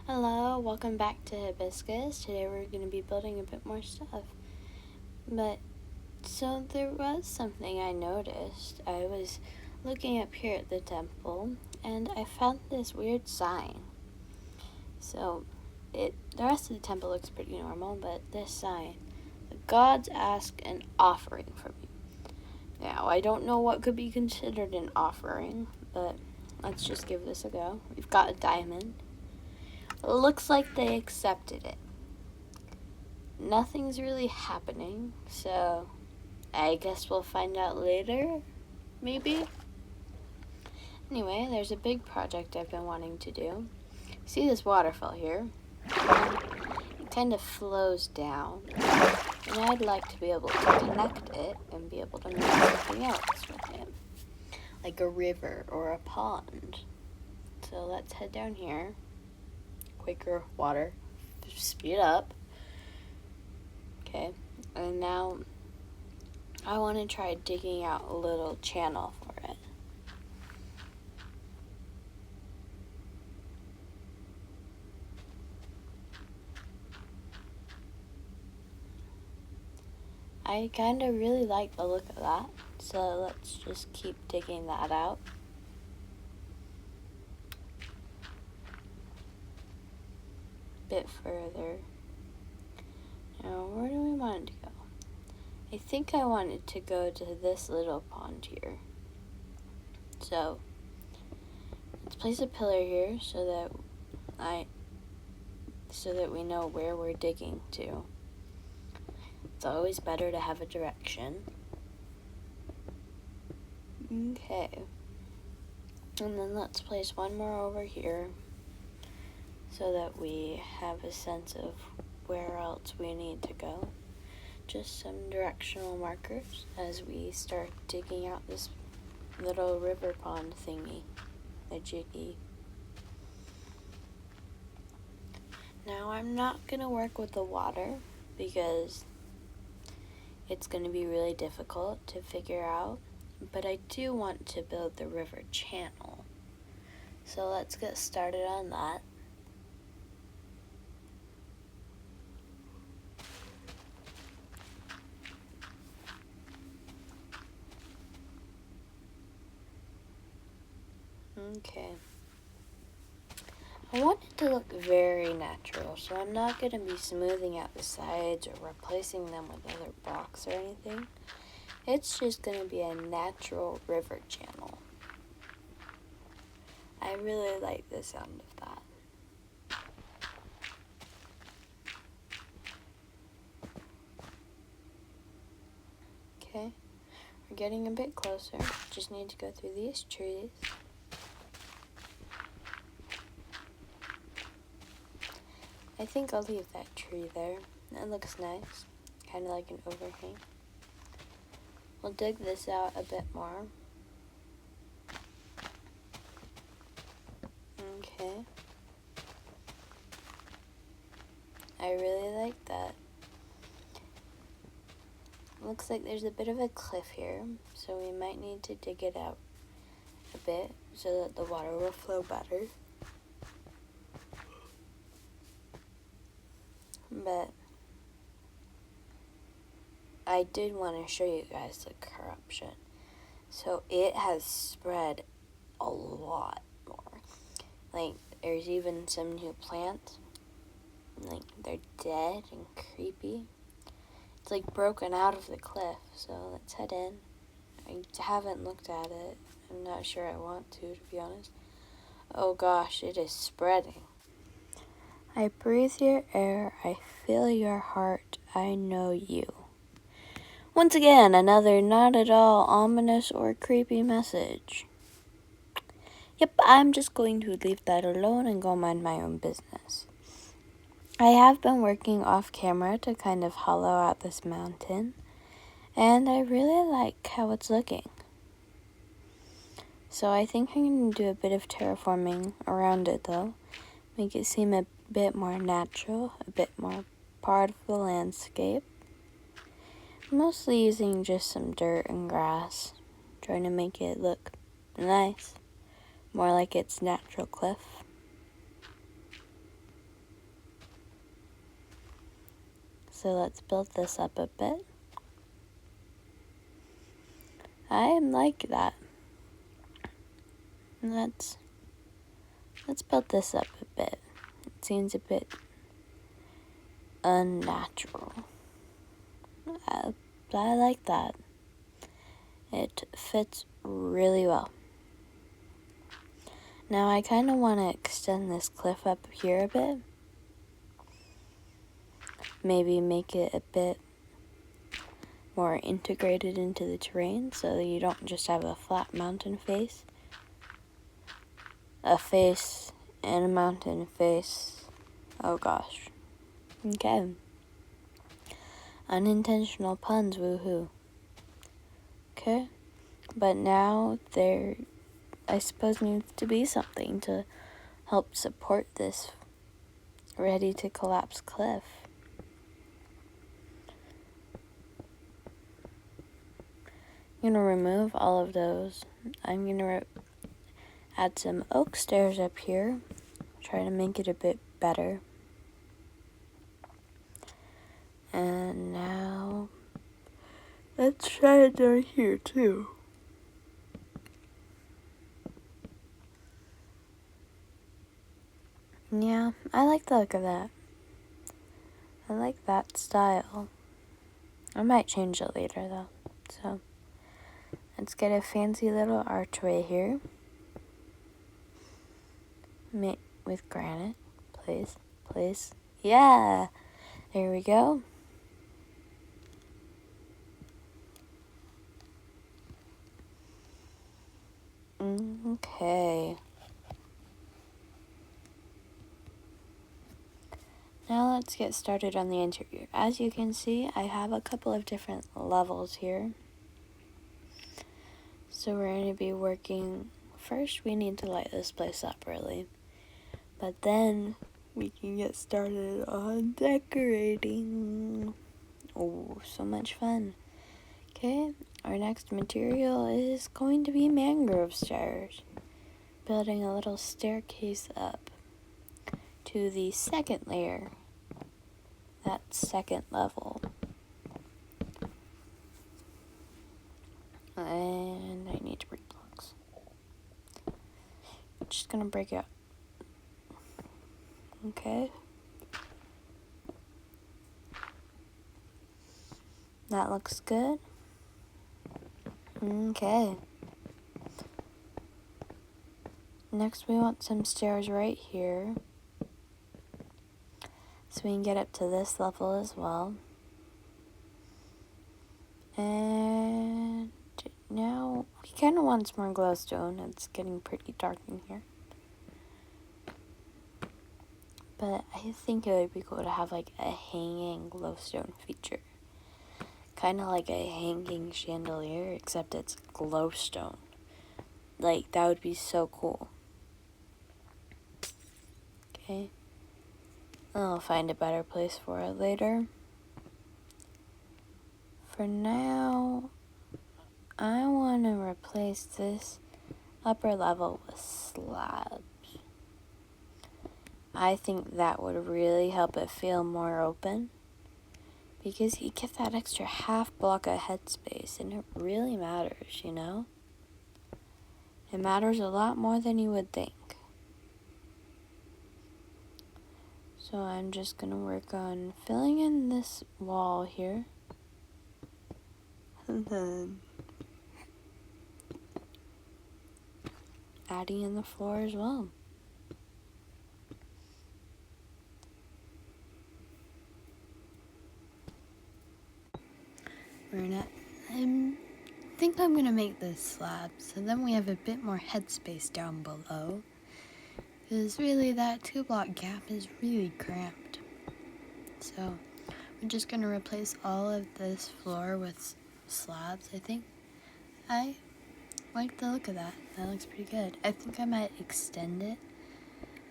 Hello, welcome back to Hibiscus. Today we're going to be building a bit more stuff. So there was something I noticed. I was looking up here at the temple and I found this weird sign. So the rest of the temple looks pretty normal, but this sign, the gods ask an offering from you. Now, I don't know what could be considered an offering, but let's just give this a go. We've got a diamond. Looks like they accepted it. Nothing's really happening, so I guess we'll find out later, maybe? Anyway, there's a big project I've been wanting to do. See this waterfall here? It kind of flows down, and I'd like to be able to connect it and be able to make something else with it, like a river or a pond. So let's head down here. Quicker water, speed up. Okay, and now I want to try digging out a little channel for it. I kind of really like the look of that, so let's just keep digging that out. Bit further. Now, where do we want it to go? I think I want it to go to this little pond here. So, let's place a pillar here so that we know where we're digging to. It's always better to have a direction. Okay. And then let's place one more over here so that we have a sense of where else we need to go. Just some directional markers as we start digging out this little river pond thingy, the jiggy. Now I'm not going to work with the water because it's going to be really difficult to figure out, but I do want to build the river channel. So let's get started on that. Okay. I want it to look very natural, so I'm not going to be smoothing out the sides or replacing them with other blocks or anything. It's just going to be a natural river channel. I really like the sound of that. Okay, we're getting a bit closer. Just need to go through these trees. I think I'll leave that tree there. That looks nice, kind of like an overhang. We'll dig this out a bit more. Okay. I really like that. Looks like there's a bit of a cliff here, so we might need to dig it out a bit so that the water will flow better. But I did want to show you guys the corruption. So it has spread a lot more. Like, there's even some new plants. Like, they're dead and creepy. It's like broken out of the cliff, so let's head in. I haven't looked at it. I'm not sure I want to be honest. Oh gosh, it is spreading. I breathe your air, I feel your heart, I know you. Once again, another not at all ominous or creepy message. Yep, I'm just going to leave that alone and go mind my own business. I have been working off camera to kind of hollow out this mountain, and I really like how it's looking. So I think I'm going to do a bit of terraforming around it though, make it seem a bit more natural, a bit more part of the landscape. Mostly using just some dirt and grass, trying to make it look nice, more like its natural cliff. So let's build this up a bit. I like that. Let's build this up a bit. It seems a bit unnatural. But I like that. It fits really well. Now I kind of want to extend this cliff up here a bit. Maybe make it a bit more integrated into the terrain so that you don't just have a flat mountain face. A face and a mountain face. Oh gosh. Okay. Unintentional puns, woohoo. Okay. But now there, I suppose, needs to be something to help support this ready to collapse cliff. I'm gonna remove all of those. I'm gonna add some oak stairs up here. Try to make it a bit better. And now let's try it down here too. Yeah, I like the look of that. I like that style. I might change it later though. So let's get a fancy little archway here. With granite. Please. Yeah! There we go. Okay. Now let's get started on the interior. As you can see, I have a couple of different levels here. So we're going to be working, first we need to light this place up really. But then we can get started on decorating. Oh, so much fun. Okay, our next material is going to be mangrove stairs. Building a little staircase up to the second layer. That second level. And I need to break blocks. Just gonna break it up. Okay. That looks good. Okay. Next we want some stairs right here. So we can get up to this level as well. And now we kind of want some more glowstone. It's getting pretty dark in here. But I think it would be cool to have like a hanging glowstone feature. Kind of like a hanging chandelier, except it's glowstone. Like, that would be so cool. Okay. I'll find a better place for it later. For now, I want to replace this upper level with slabs. I think that would really help it feel more open. Because you get that extra half block of headspace, and it really matters, you know? It matters a lot more than you would think. So I'm just going to work on filling in this wall here. And then adding in the floor as well. I think I'm gonna make this slab so then we have a bit more headspace down below. Because really that 2-block gap is really cramped. So we're just gonna replace all of this floor with slabs, I think. I like the look of that. That looks pretty good. I think I might extend it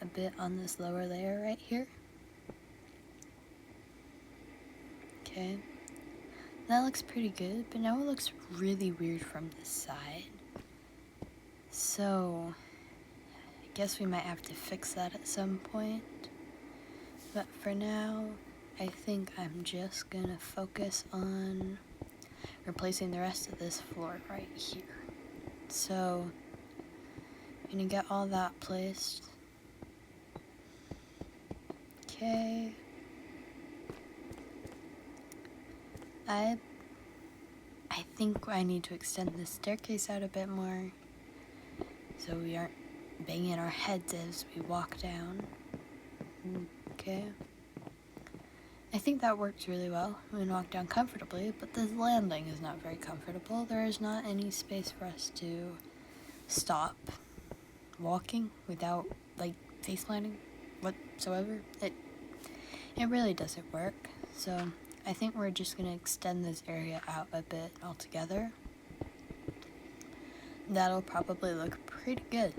a bit on this lower layer right here. Okay. That looks pretty good, but now it looks really weird from this side. So I guess we might have to fix that at some point. But for now, I think I'm just gonna focus on replacing the rest of this floor right here. So I'm gonna get all that placed. Okay. I think I need to extend the staircase out a bit more so we aren't banging our heads as we walk down. Okay. I think that works really well. We can walk down comfortably, but this landing is not very comfortable. There is not any space for us to stop walking without, like, face planting whatsoever. It really doesn't work. So I think we're just going to extend this area out a bit altogether. That'll probably look pretty good.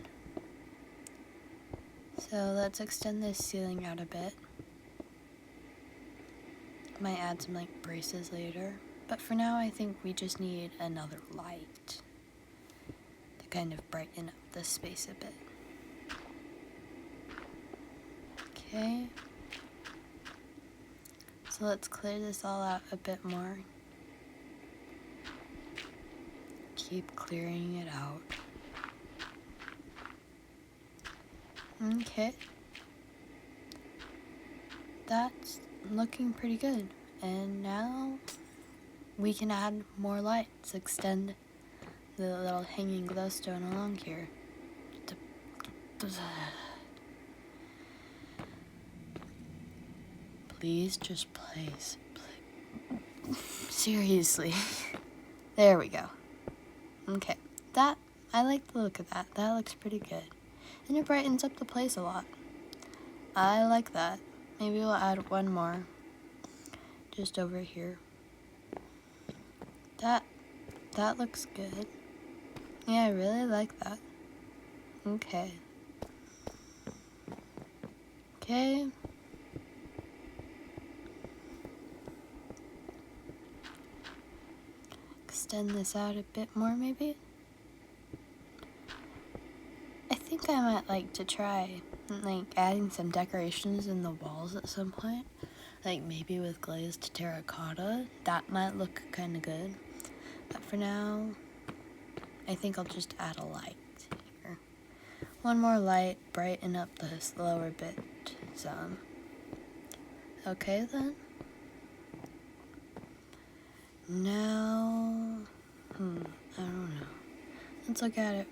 So let's extend this ceiling out a bit. Might add some like braces later, but for now I think we just need another light to kind of brighten up this space a bit. Okay, so let's clear this all out a bit more. Keep clearing it out. Okay, that's looking pretty good. And now we can add more lights, extend the little hanging glowstone along here. Please just place. Seriously. There we go. Okay, that, I like the look of that. That looks pretty good. And it brightens up the place a lot. I like that. Maybe we'll add one more. Just over here. That looks good. Yeah, I really like that. Okay. Okay. Extend this out a bit more, maybe? I think I might like to try, like, adding some decorations in the walls at some point. Like, maybe with glazed terracotta. That might look kind of good. But for now, I think I'll just add a light here. One more light, brighten up this lower bit some. Okay, then. Now, I don't know. Let's look at it.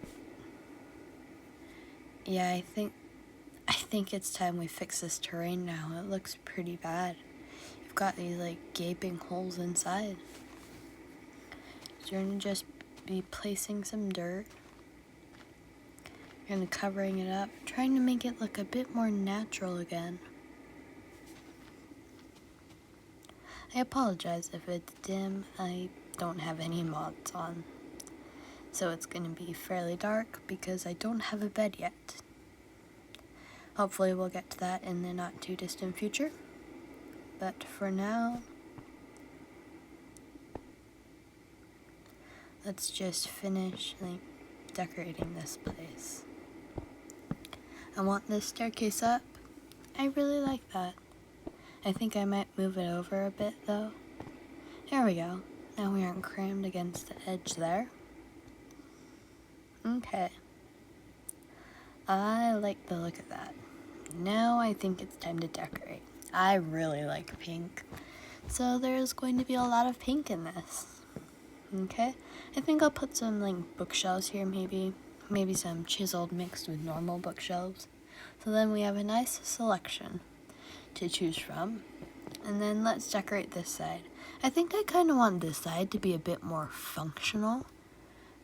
Yeah, I think it's time we fix this terrain now. It looks pretty bad. You've got these, like, gaping holes inside. So you're gonna just be placing some dirt. You're gonna covering it up, trying to make it look a bit more natural again. I apologize if it's dim. I don't have any mods on. So it's gonna be fairly dark because I don't have a bed yet. Hopefully we'll get to that in the not too distant future. But for now, let's just finish, like, decorating this place. I want this staircase up. I really like that. I think I might move it over a bit though. There we go. Now we aren't crammed against the edge there. Okay. I like the look of that. Now I think it's time to decorate. I really like pink. So there's going to be a lot of pink in this. Okay? I think I'll put some, like, bookshelves here maybe. Maybe some chiseled mixed with normal bookshelves. So then we have a nice selection to choose from. And then let's decorate this side. I think I kind of want this side to be a bit more functional.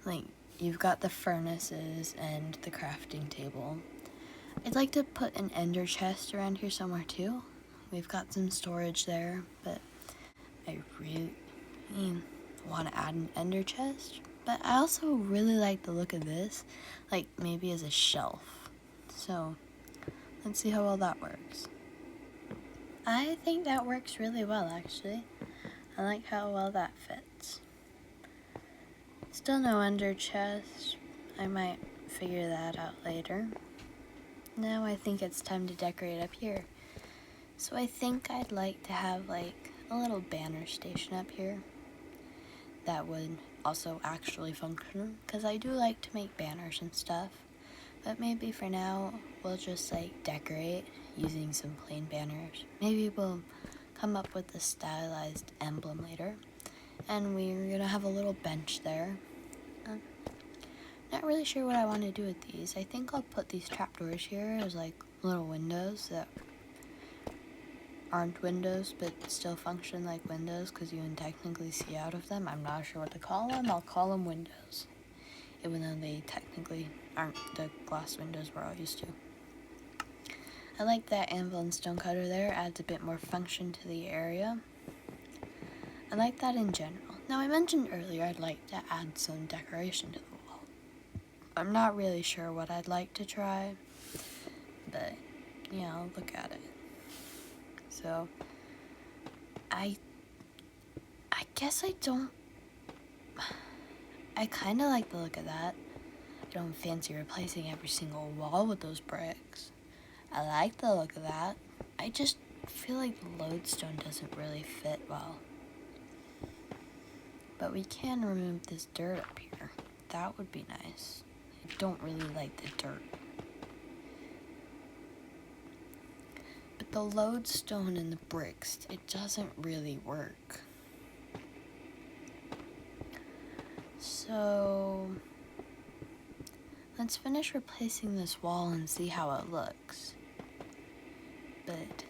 Like, you've got the furnaces and the crafting table. I'd like to put an ender chest around here somewhere too. We've got some storage there, but I really want to add an ender chest. But I also really like the look of this, like maybe as a shelf. So let's see how well that works. I think that works really well, actually. I like how well that fits. Still no ender chest. I might figure that out later. Now I think it's time to decorate up here. So I think I'd like to have like a little banner station up here that would also actually function, because I do like to make banners and stuff. But maybe for now we'll just like decorate using some plain banners. Maybe we'll come up with a stylized emblem later, and we're gonna have a little bench there. Not really sure what I want to do with these. I think I'll put these trapdoors here as like little windows that aren't windows but still function like windows, because you can technically see out of them. I'm not sure what to call them. I'll call them windows, even though they technically aren't the glass windows we're all used to. I like that anvil and stone cutter there. Adds a bit more function to the area. I like that in general. Now, I mentioned earlier I'd like to add some decoration to the wall. I'm not really sure what I'd like to try, but yeah, I'll look at it. So, I guess I kind of like the look of that. I don't fancy replacing every single wall with those bricks. I like the look of that. I just feel like the lodestone doesn't really fit well. But we can remove this dirt up here. That would be nice. I don't really like the dirt. But the lodestone and the bricks, it doesn't really work. So let's finish replacing this wall and see how it looks. But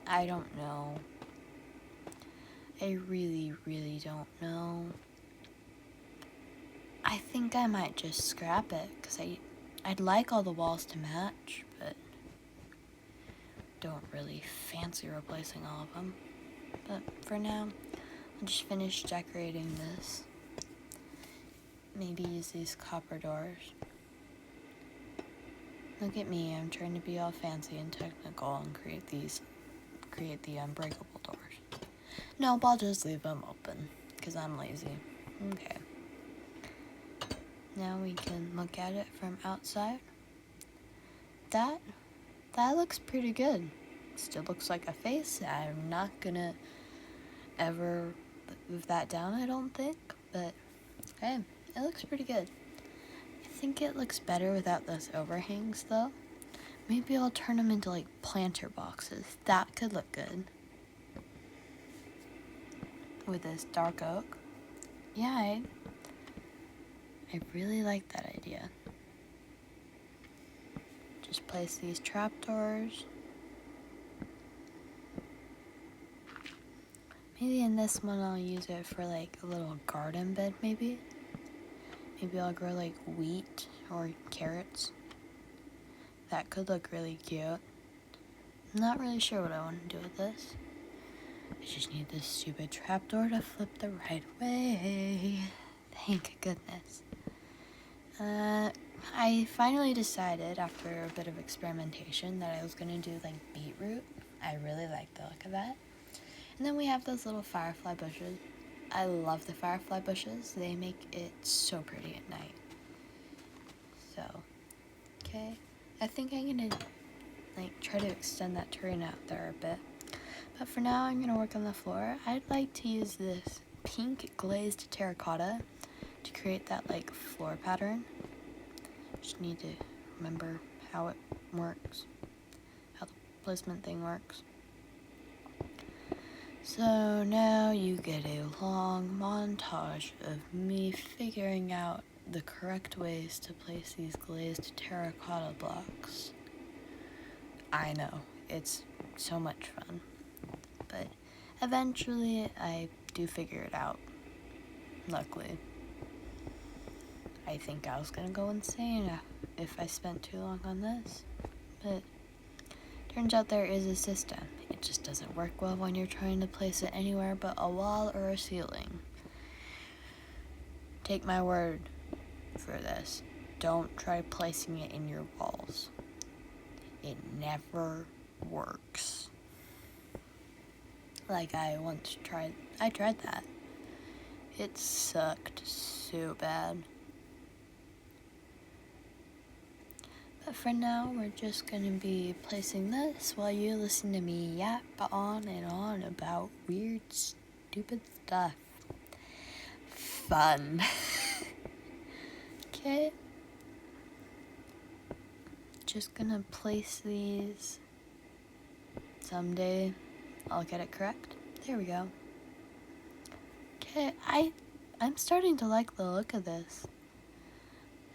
I don't know. I really, really don't know. I think I might just scrap it, because I'd like all the walls to match, but don't really fancy replacing all of them. But for now, I'll just finish decorating this. Maybe use these copper doors. Look at me, I'm trying to be all fancy and technical and create the unbreakable doors. Nope, I'll just leave them open, because I'm lazy. Okay. Now we can look at it from outside. That looks pretty good. Still looks like a face. I'm not gonna ever move that down, I don't think. But hey, it looks pretty good. I think it looks better without those overhangs, though. Maybe I'll turn them into like planter boxes. That could look good. With this dark oak. Yeah, I really like that idea. Just place these trapdoors. Maybe in this one I'll use it for like a little garden bed, maybe. Maybe I'll grow like wheat or carrots. That could look really cute. I'm not really sure what I want to do with this. I just need this stupid trapdoor to flip the right way. Thank goodness. I finally decided, after a bit of experimentation, that I was going to do like beetroot. I really like the look of that. And then we have those little firefly bushes. I love the firefly bushes. They make it so pretty at night. So, okay. I think I'm going to like try to extend that terrain out there a bit. But for now, I'm going to work on the floor. I'd like to use this pink glazed terracotta to create that like floor pattern. Just need to remember how it works, how the placement thing works. So now you get a long montage of me figuring out the correct ways to place these glazed terracotta blocks. I know, it's so much fun. But eventually I do figure it out, luckily. I think I was gonna go insane if I spent too long on this, but turns out there is a system. It just doesn't work well when you're trying to place it anywhere but a wall or a ceiling. Take my word for this. Don't try placing it in your walls. It never works. Like I tried that. It sucked so bad. But for now, we're just going to be placing this while you listen to me yap on and on about weird, stupid stuff. Fun. Okay. Just gonna place these. Someday I'll get it correct. There we go. Okay, I'm starting to like the look of this.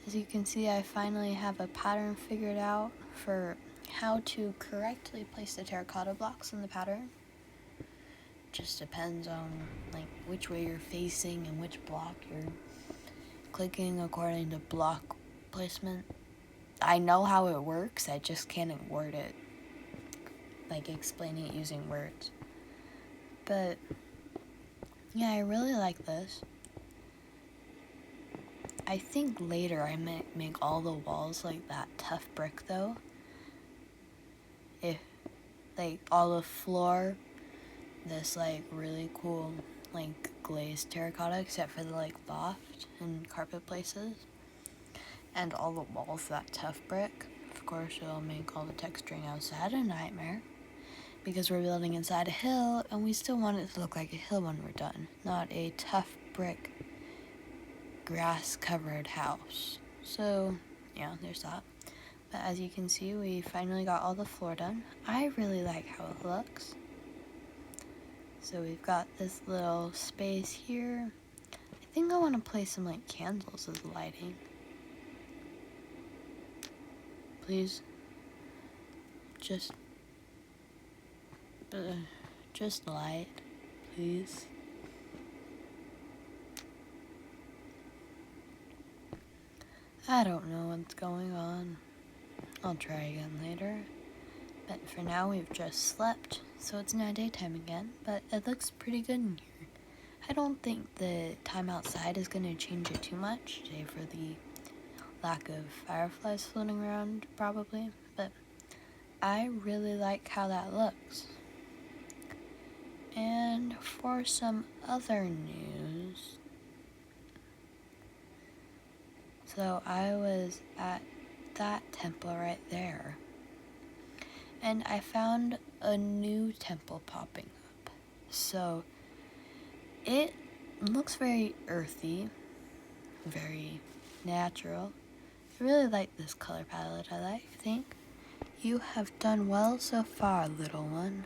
As you can see, I finally have a pattern figured out for how to correctly place the terracotta blocks in the pattern. Just depends on like which way you're facing and which block you're clicking according to block placement. I know how it works, I just can't word it. Like explaining it using words. But yeah, I really like this. I think later I might make all the walls like that tough brick though. If like all the floor, this like really cool like glazed terracotta except for the like loft and carpet places. And all the walls that tough brick. Of course it'll make all the texturing outside a nightmare. Because we're building inside a hill and we still want it to look like a hill when we're done. Not a tough brick grass covered house. So yeah, there's that. But as you can see, we finally got all the floor done. I really like how it looks. So we've got this little space here. I think I want to place some like candles as lighting. Please. Just light, please. I don't know what's going on. I'll try again later. But for now we've just slept, so it's now daytime again, but it looks pretty good in here. I don't think the time outside is going to change it too much, save for the lack of fireflies floating around, probably. But I really like how that looks. And for some other news, so I was at that temple right there, and I found a new temple popping up. So it looks very earthy, very natural. I really like this color palette. I think you have done well so far, little one.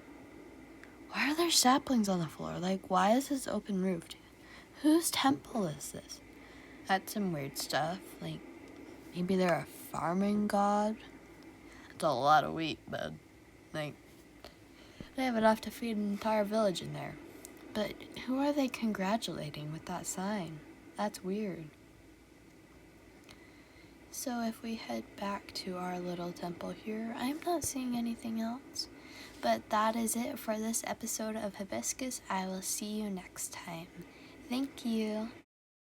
Why are there saplings on the floor? Like, why is this open roofed? Whose temple is this? That's some weird stuff. Like, maybe they're a farming god? That's a lot of wheat, bud. Like, they have enough to feed an entire village in there. But who are they congratulating with that sign? That's weird. So if we head back to our little temple here, I'm not seeing anything else. But that is it for this episode of Hibiscus. I will see you next time. Thank you.